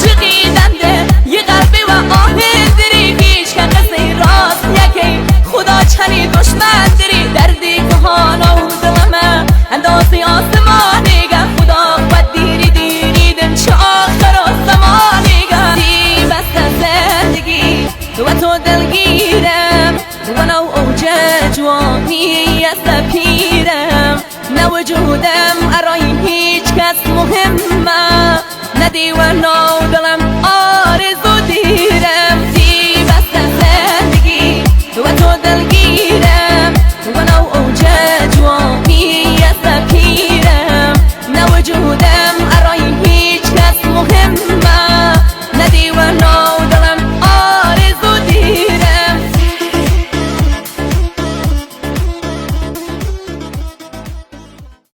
عاشقی دنده یه قلبی و آه دری هیچ که قصه راست یکی خدا چنی دشمن دری دردی که هانا و دلمه اندازی آسمانی گه خدا قد دیریدم چه آخر آسمانی گه دی بست زندگی و تو دلگیرم و نو اوج جوانی است پیرم نه وجودم ارای هیچ کس مهمه ندی و نو